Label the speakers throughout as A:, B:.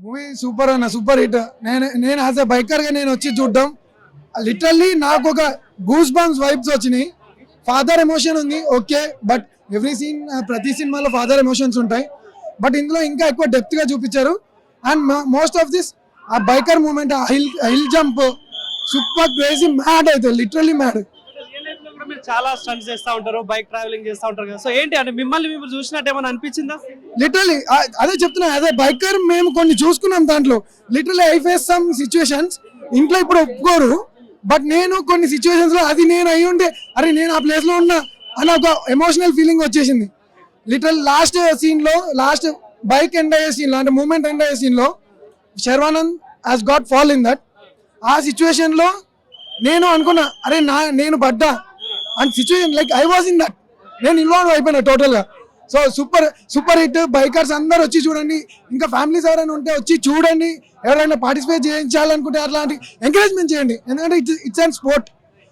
A: Movie super అన్న, super hit. నేను as a biker గా నేను వచ్చి చూడడం లిటరల్లీ నాకు ఒక గూస్ బంప్స్ వైబ్స్ వచ్చినాయి. ఫాదర్ ఎమోషన్ ఉంది ఓకే, బట్ ఎవ్రీ సీన్ ప్రతి సినిమాలో ఫాదర్ ఎమోషన్స్ ఉంటాయి, బట్ ఇందులో ఇంకా ఎక్కువ డెప్త్ గా చూపించారు. అండ్ మోస్ట్ ఆఫ్ దిస్ ఆ బైకర్ మూమెంట్, ఆ hill jump super crazy, mad అయితే లిటరల్లీ మ్యాడ్.
B: మీరు చాలా స్టంట్స్ చేస్తూ ఉంటారు, బైక్ ట్రావెలింగ్ చేస్తూ ఉంటారు కదా, సో ఏంటి అంటే మిమ్మల్ని చూసినట్టు ఏమైనా అనిపించిందా?
A: లిటరల్లీ అదే చెప్తున్నా, అదే బైకర్ మేము కొన్ని చూసుకున్నాం దాంట్లో. Literally I face some situations, ఇంట్లో ఇప్పుడు ఒప్పుకోరు, బట్ నేను కొన్ని సిచ్యువేషన్స్ లో అది నేను అయ్యి ఉంటే అరే నేను ఆ ప్లేస్ లో ఉన్నా అని ఒక ఎమోషనల్ ఫీలింగ్ వచ్చేసింది. లిటరల్ లాస్ట్ సీన్ లో, లాస్ట్ బైక్ ఎండ్ అయ్యే సీన్ లో, అంటే మూమెంట్ ఎండ్ అయ్యే సీన్ లో Sharwanand has got fall in that. ఆ సిచ్యువేషన్ లో నేను అనుకున్నా అరే నేను పడ్డా and situation like I was in that, నేను ఇన్వాల్వ్ అయిపోయినా టోటల్ గా. So super hit. బైకర్స్ అందరు వచ్చి చూడండి, ఇంకా ఫ్యామిలీస్ ఎవరైనా ఉంటే వచ్చి చూడండి, ఎవరైనా పార్టిసిపేట్ చేయించాలనుకుంటే అట్లాంటి ఎంకరేజ్మెంట్ చేయండి, ఎందుకంటే it's and sport.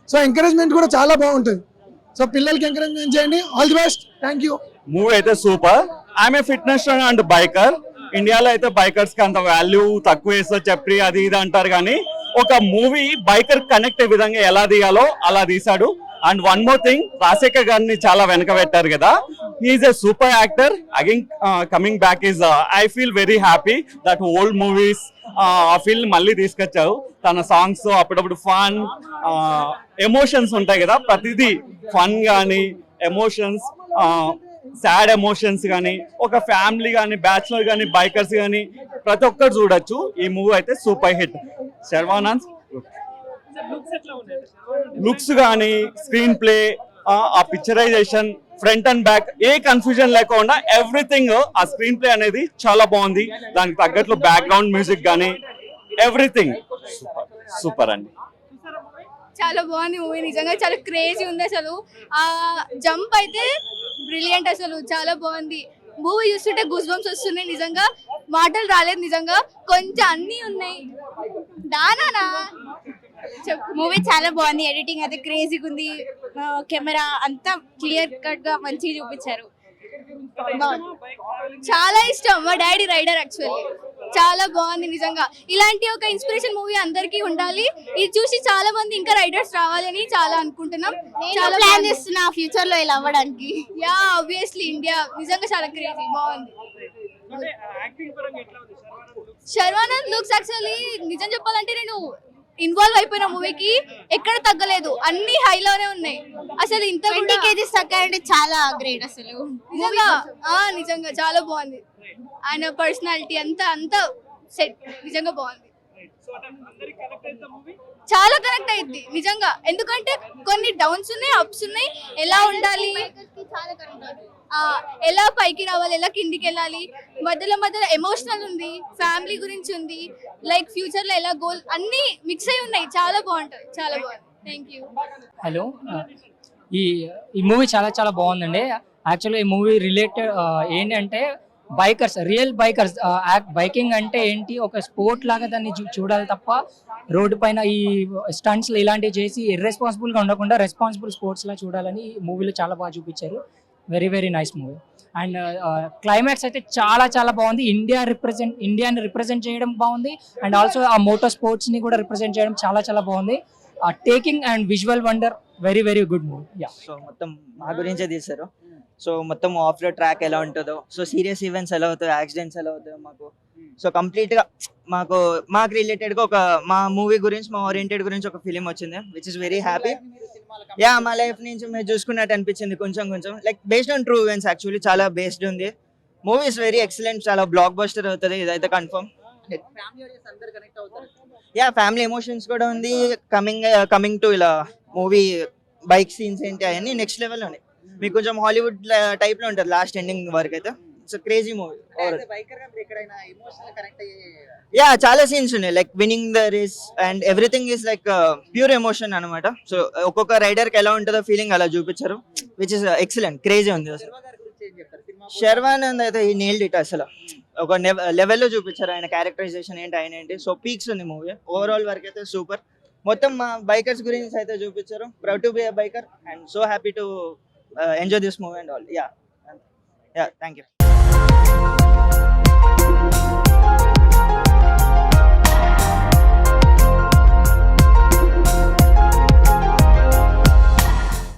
A: So encouragement కూడా చాలా బాగుంటుంది. సో పిల్లలకి ఎంకరేజ్మెంట్ చేయండి. All the best. Thank you.
C: Movie అయితే super. I'm a fitness and biker. ఇండియాలో అయితే బైకర్స్ కి అంత వాల్యూ తక్కువ వేస్తో చెప్పి అది ఇది అంటారు, కానీ ఒక మూవీ బైకర్ కనెక్ట్ అయ్యే విధంగా ఎలా తీయాలో అలా తీశాడు. And one more thing, Rajasekhar గారిని చాలా వెనక పెట్టారు కదా, he is a super actor. Again coming back is I feel very happy that old movies ఆ ఫీల్ మళ్ళీ తీసుకొచ్చారు. తన సాంగ్స్ అప్పుడప్పుడు ఫన్ ఎమోషన్స్ ఉంటాయి కదా, ప్రతిదీ ఫన్ కానీ ఎమోషన్స్, సాడ్ ఎమోషన్స్ కానీ, ఒక ఫ్యామిలీ కానీ, బ్యాచులర్ కానీ, బైకర్స్ కానీ ప్రతి ఒక్కరు చూడొచ్చు. ఈ మూవీ అయితే సూపర్ హిట్. శర్వానంద్ లుక్స్ కానీ, స్క్రీన్ ప్లే, ఆ పిక్చరైజేషన్, ఫ్రంట్ అండ్ బ్యాక్ ఏ కన్ఫ్యూజన్ లేకుండా ఎవ్రీథింగ్, ఆ స్క్రీన్ ప్లే అనేది చాలా బాగుంది. దానికి తగ్గట్లు బ్యాక్గ్రౌండ్ మ్యూజిక్ కానీ ఎవ్రీథింగ్ సూపర్ అండి.
D: చాలా బాగుంది మూవీ, నిజంగా చాలా క్రేజీ ఉంది. అసలు ఆ జంప్ అయితే బ్రిలియంట్, అసలు చాలా బాగుంది. మూవీ చూస్తుంటే గూస్ బంప్స్ వస్తున్నాయి, నిజంగా మాటలు రాలేదు. నిజంగా కొంచెం అన్నీ ఉన్నాయి. దానా
E: మూవీ చాలా బాగుంది. ఎడిటింగ్ అయితే క్రేజీగా ఉంది. కెమెరా అంతా క్లియర్ కట్ గా మంచిగా చూపించారు.
D: చాలా ఇష్టం, మా డాడీ రైడర్ యాక్చువల్లీ. చాలా బాగుంది నిజంగా. ఇలాంటి ఒక ఇన్స్పిరేషన్ మూవీ అందరికీ ఉండాలి. ఇది చూసి చాలా మంది ఇంకా రైడర్స్ రావాలని చాలా అనుకుంటున్నాం.
E: చాలా ప్లాన్ చేస్తున్నా ఫ్యూచర్ లో ఇలా అవ్వడానికి.
D: యా ఆబ్వియస్లీ ఇండియా నిజంగా చాలా క్రేజీ, బాగుంది. శర్వానంద్ లుక్స్ యాక్చువల్లీ నిజం చెప్పాలంటే నేను ఇన్వాల్వ్ అయిపోయిన మూవీకి, ఎక్కడ తగ్గలేదు, అన్ని హైలోనే ఉన్నాయి. అసలు ఇంత
E: 20 kgs తగ్గారంటే చాలా గ్రేట్. అసలు
D: నిజంగా చాలా బాగుంది. ఆయన పర్సనాలిటీ అంతా సెట్, నిజంగా బాగుంది. చాలా కనెక్ట్ అయింది నిజంగా, ఎందుకంటే కొన్ని డౌన్స్ ఉన్నాయి, అప్స్ ఉన్నాయి, ఎలా ఉండాలి, ఎలా పైకి రావాలి, ఎలా కిందికి వెళ్ళాలి, మధ్యలో ఎమోషనల్ ఉంది, ఫ్యామిలీ గురించి ఉంది, లైక్ ఫ్యూచర్ లో ఎలా గోల్, అన్ని మిక్స్ అయి ఉన్నాయి. చాలా బాగుంటుంది, చాలా బాగుంది. Thank you.
F: హలో, ఈ మూవీ చాలా బాగుందండి. యాక్చువల్గా ఈ మూవీ రిలేటెడ్ ఏంటంటే బైకర్స్, రియల్ బైకర్స్. బైకింగ్ అంటే ఏంటి, ఒక స్పోర్ట్ లాగా దాన్ని చూడాలి తప్ప రోడ్డు పైన ఈ స్టంట్స్ ఇలాంటివి చేసి ఇర్రెస్పాన్సిబుల్గా ఉండకుండా రెస్పాన్సిబుల్ స్పోర్ట్స్ లా చూడాలని ఈ మూవీలో చాలా బాగా చూపించారు. Very nice movie. And climax అయితే చాలా బాగుంది. ఇండియాని రిప్రజెంట్ చేయడం బాగుంది. అండ్ ఆల్సో ఆ మోటార్ స్పోర్ట్స్ని కూడా రిప్రజెంట్ చేయడం చాలా బాగుంది. Taking and visual wonder, very good movie.
G: So మొత్తం మా గురించే తీశారు. సో మొత్తం ఆఫ్ ద ట్రాక్ ఎలా ఉంటుందో, సో సీరియస్ ఈవెంట్స్ ఎలా అవుతాయో, యాక్సిడెంట్స్ ఎలా అవుతాయో మాకు, సో కంప్లీట్గా మాకు రిలేటెడ్గా ఒక మా మూవీ గురించి, మా ఓరియంటెడ్ గురించి ఒక ఫిలిం వచ్చింది, which is very happy. Yeah, మా లైఫ్ నుంచి మీరు చూసుకున్నట్టు అనిపించింది కొంచెం like based on true events. Actually చాలా బేస్డ్ ఉంది. మూవీ ఇస్ వెరీ ఎక్సలెంట్, చాలా బ్లాక్ బస్టర్ అవుతుంది, ఇదైతే కన్ఫర్మ్. యా, ఫ్యామిలీ ఎమోషన్స్ కూడా ఉంది. కమింగ్ టు ఇలా మూవీ బైక్ సీన్స్ ఏంటి అవన్నీ నెక్స్ట్ లెవెల్ ఉన్నాయి. మీకు కొంచెం హాలీవుడ్ టైప్ లో ఉంటుంది లాస్ట్ ఎండింగ్ వరకు అయితే. It's crazy movie. యా, చాలా సీన్స్ ఉన్నాయి, like winning the race and everything is like pure emotion అనమాట. సో ఒక్కొక్క రైడర్ కి ఎలా ఉంటుందో ఫీలింగ్ అలా చూపించారు, విచ్ ఇస్ ఎక్సలెంట్, క్రేజీ ఉంది అసలు. శర్వానంద్ అయితే ఈ నేల్డ్ ఇట్, అసలు ఒక లెవెల్లో చూపించారు ఆయన క్యారెక్టరైజేషన్ ఏంటి, ఆయన ఏంటి. సో పీక్స్ ఉంది మూవీ. ఓవరాల్ వరకు అయితే సూపర్. మొత్తం మా బైకర్స్ గురించి అయితే చూపించారు. Proud to be a biker and so happy to enjoy this movie and all. Yeah, thank you.